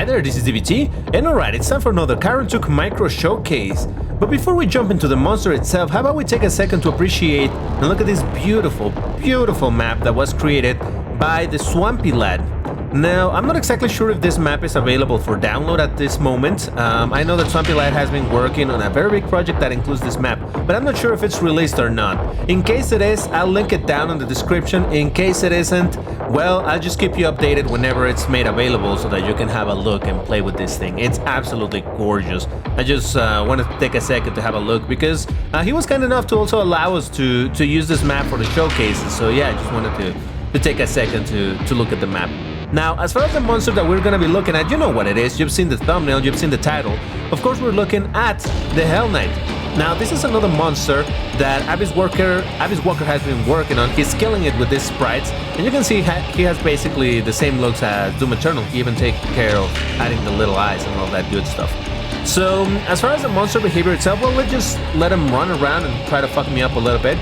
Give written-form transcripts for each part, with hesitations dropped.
Hi there, this is DBT, and alright, it's time for another Karantuk Micro Showcase. But before we jump into the monster itself, how about we take a second to appreciate and look at this beautiful, beautiful map that was created by the Swampy Lad. Now, I'm not exactly sure if this map is available for download at this moment. I know that Swampy Lad has been working on a very big project that includes this map, but I'm not sure if it's released or not. In case it is, I'll link it down in the description. In case it isn't, well, I'll just keep you updated whenever it's made available so that you can have a look and play with this thing. It's absolutely gorgeous. I just want to take a second to have a look because he was kind enough to also allow us to use this map for the showcases. So yeah, I just wanted to take a second to look at the map. Now, as far as the monster that we're going to be looking at, you know what it is. You've seen the thumbnail, you've seen the title. Of course, we're looking at the Hell Knight. Now, this is another monster that Abyss Walker has been working on. He's killing it with these sprites, and you can see he has basically the same looks as Doom Eternal. He even takes care of adding the little eyes and all that good stuff. So, as far as the monster behavior itself, well, let's just let him run around and try to fuck me up a little bit.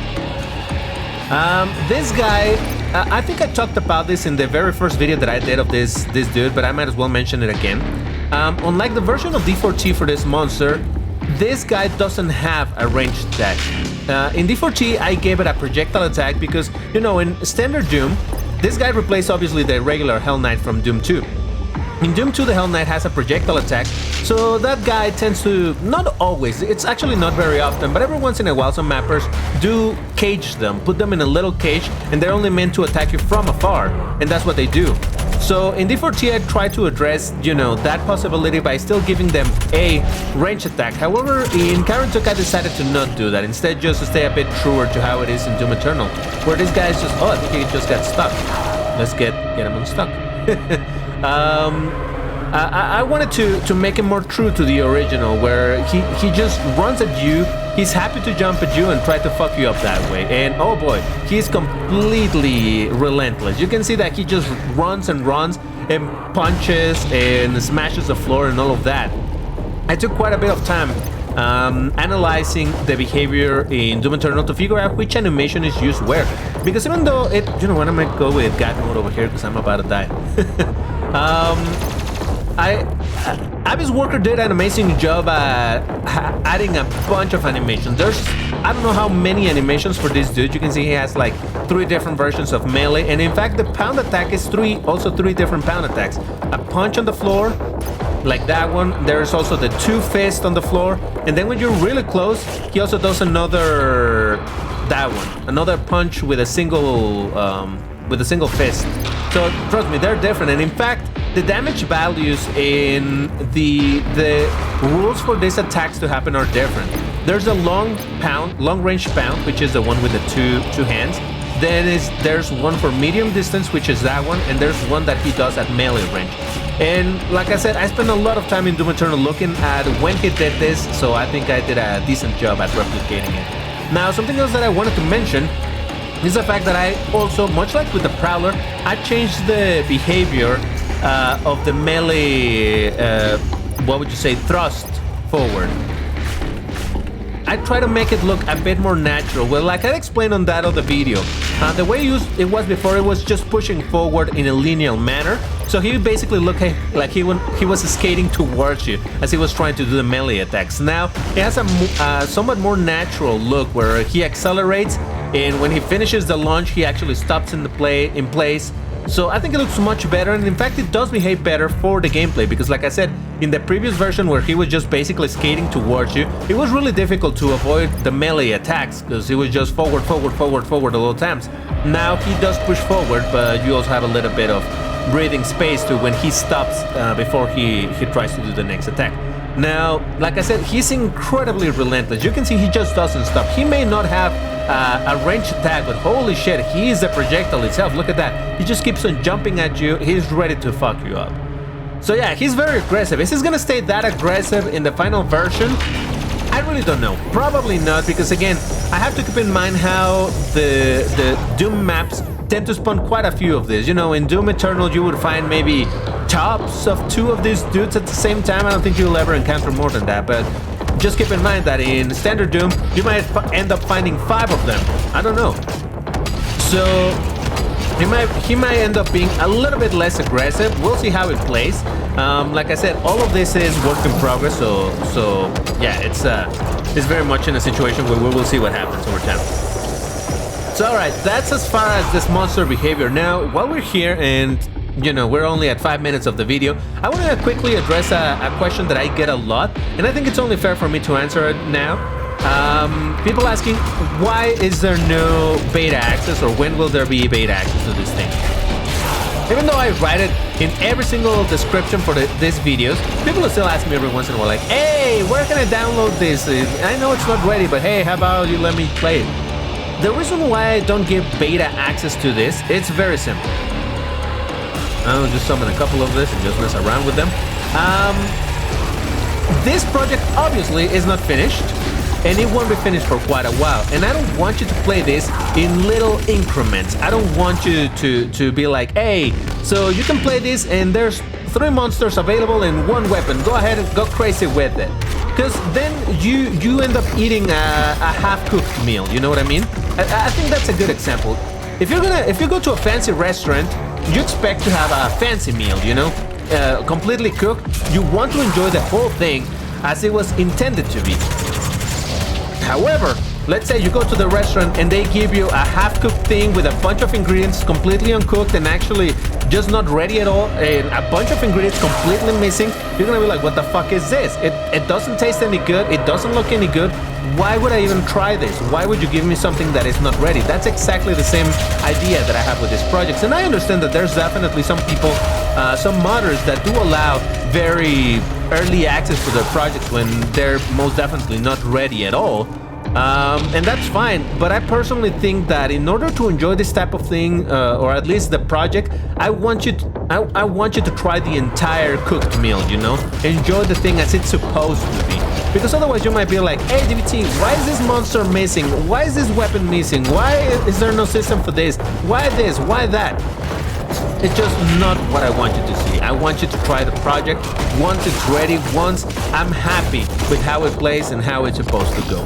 This guy, I think I talked about this in the very first video that I did of this dude, but I might as well mention it again. Unlike the version of D4T for this monster, this guy doesn't have a ranged attack. In D4T, I gave it a projectile attack because, you know, in standard Doom, this guy replaced obviously the regular Hell Knight from Doom 2. In Doom 2, the Hell Knight has a projectile attack, so that guy tends to, not always, it's actually not very often, but every once in a while some mappers do cage them, put them in a little cage, and they're only meant to attack you from afar, and that's what they do. So in D4T, I try to address, you know, that possibility by still giving them a range attack. However, in Karantuk, I decided to not do that, instead just to stay a bit truer to how it is in Doom Eternal, where this guy is just, oh, I think he just got stuck. Let's get him unstuck. I wanted to make it more true to the original, where he just runs at you, he's happy to jump at you and try to fuck you up that way, and oh boy, he's completely relentless. You can see that he just runs and runs and punches and smashes the floor and all of that. I took quite a bit of time analyzing the behavior in Doom Eternal to figure out which animation is used where, because even though it, you know what, I might go with God mode over here because I'm about to die. Abyss Walker did an amazing job at adding a bunch of animations. There's, I don't know how many animations for this dude. You can see he has like 3 different versions of melee, and in fact the pound attack is also three different pound attacks. A punch on the floor, like that one. There's also the 2 fists on the floor, and then when you're really close, he also does another, that one, another punch with a single fist. So trust me, they're different, and in fact, the damage values in the rules for these attacks to happen are different. There's a long range pound, which is the one with the two hands. Then there's one for medium distance, which is that one, and there's one that he does at melee range. And like I said, I spent a lot of time in Doom Eternal looking at when he did this, so I think I did a decent job at replicating it. Now, something else that I wanted to mention is the fact that I also, much like with the Prowler, I changed the behavior of the melee, what would you say, thrust forward. I try to make it look a bit more natural. Well, like I explained on that other video, the way it was before, it was just pushing forward in a linear manner. So he basically looked like he was skating towards you as he was trying to do the melee attacks. Now, it has a somewhat more natural look where he accelerates, and when he finishes the launch, he actually stops in place. So I think it looks much better, and in fact it does behave better for the gameplay, because like I said, in the previous version where he was just basically skating towards you, it was really difficult to avoid the melee attacks because he was just forward a lot of times. Now he does push forward, but you also have a little bit of breathing space to when he stops before he tries to do the next attack. Now, like I said, he's incredibly relentless. You can see he just doesn't stop. He may not have a ranged attack, but holy shit, he is a projectile itself. Look at that. He just keeps on jumping at you. He's ready to fuck you up. So yeah, he's very aggressive. Is he gonna stay that aggressive in the final version? I really don't know. Probably not, because again, I have to keep in mind how the Doom maps tend to spawn quite a few of these. You know, in Doom Eternal you would find maybe tops of 2 of these dudes at the same time. I don't think you'll ever encounter more than that, but just keep in mind that in standard Doom you might end up finding 5 of them. I don't know. So he might end up being a little bit less aggressive. We'll see how it plays. Like I said, all of this is work in progress, so yeah, it's very much in a situation where we will see what happens over time. So alright, that's as far as this monster behavior. Now, while we're here and you know, we're only at 5 minutes of the video, I want to quickly address a question that I get a lot, and I think it's only fair for me to answer it now. People asking, why is there no beta access, or when will there be beta access to this thing? Even though I write it in every single description for these videos, people will still ask me every once in a while, like, hey, where can I download this? I know it's not ready, but hey, how about you let me play it? The reason why I don't give beta access to this, it's very simple. I'll just summon a couple of this and just mess around with them. This project obviously is not finished, and it won't be finished for quite a while, and I don't want you to play this in little increments. I don't want you to be like, hey, so you can play this and there's 3 monsters available and 1 weapon, go ahead and go crazy with it, because then you end up eating a half-cooked meal, you know what I mean? I think that's a good example. If you go to a fancy restaurant, you expect to have a fancy meal, you know, completely cooked. You want to enjoy the whole thing as it was intended to be. However, let's say you go to the restaurant and they give you a half-cooked thing with a bunch of ingredients completely uncooked and actually just not ready at all, and a bunch of ingredients completely missing. You're gonna be like, what the fuck is this? It doesn't taste any good, it doesn't look any good. Why would I even try this? Why would you give me something that is not ready? That's exactly the same idea that I have with these projects. And I understand that there's definitely some people, some modders that do allow very early access to their projects when they're most definitely not ready at all. And that's fine, but I personally think that in order to enjoy this type of thing, or at least the project, I want you to try the entire cooked meal, you know? Enjoy the thing as it's supposed to be. Because otherwise you might be like, hey DVT, why is this monster missing? Why is this weapon missing? Why is there no system for this? Why this? Why that? It's just not what I want you to see. I want you to try the project once it's ready, once I'm happy with how it plays and how it's supposed to go.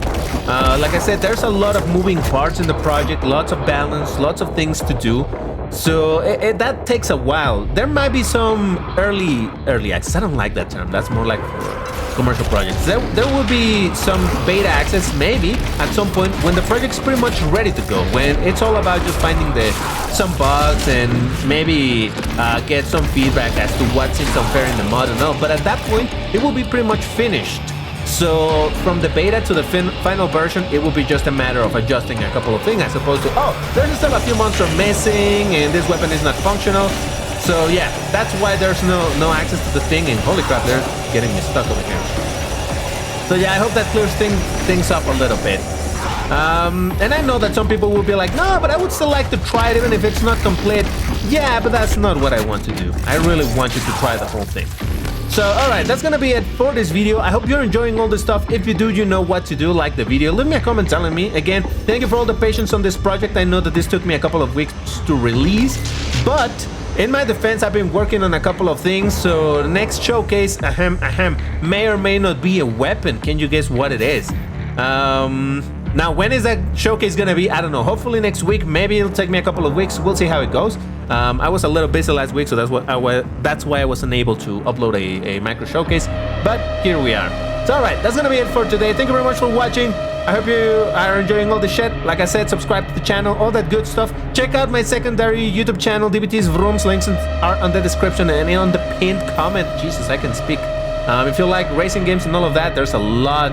Like I said, there's a lot of moving parts in the project, lots of balance, lots of things to do. So that takes a while. There might be some early access. I don't like that term. That's more like for commercial projects. There will be some beta access maybe at some point when the project's pretty much ready to go, when it's all about just finding some bugs and maybe get some feedback as to what seems unfair in the mod and all. But at that point, it will be pretty much finished. So from the beta to the final version, it will be just a matter of adjusting a couple of things as opposed to, oh, there's still a few monsters missing and this weapon is not functional. So yeah, that's why there's no access to the thing, and holy crap, they're getting me stuck over here. So yeah, I hope that clears things up a little bit. And I know that some people will be like, no, but I would still like to try it even if it's not complete. Yeah, but that's not what I want to do. I really want you to try the whole thing. So, alright, that's gonna be it for this video. I hope you're enjoying all this stuff. If you do, you know what to do. Like the video, leave me a comment telling me. Again, thank you for all the patience on this project. I know that this took me a couple of weeks to release, but in my defense, I've been working on a couple of things. So, the next showcase, may or may not be a weapon. Can you guess what it is? Now, when is that showcase gonna be? I don't know. Hopefully next week. Maybe it'll take me a couple of weeks. We'll see how it goes. I was a little busy last week, so that's why I wasn't able to upload a micro showcase. But here we are. So, alright, that's gonna be it for today. Thank you very much for watching. I hope you are enjoying all the shit. Like I said, subscribe to the channel, all that good stuff. Check out my secondary YouTube channel, DBT's Vrooms. Links are on the description and on the pinned comment. Jesus, I can speak. If you like racing games and all of that, there's a lot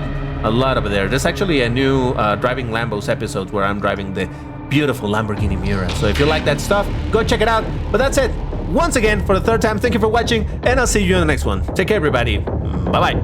over there. There's actually a new Driving Lambos episode where I'm driving the beautiful Lamborghini Miura. So if you like that stuff, go check it out. But that's it. Once again, for the 3rd time, thank you for watching, and I'll see you in the next one. Take care, everybody. Bye-bye.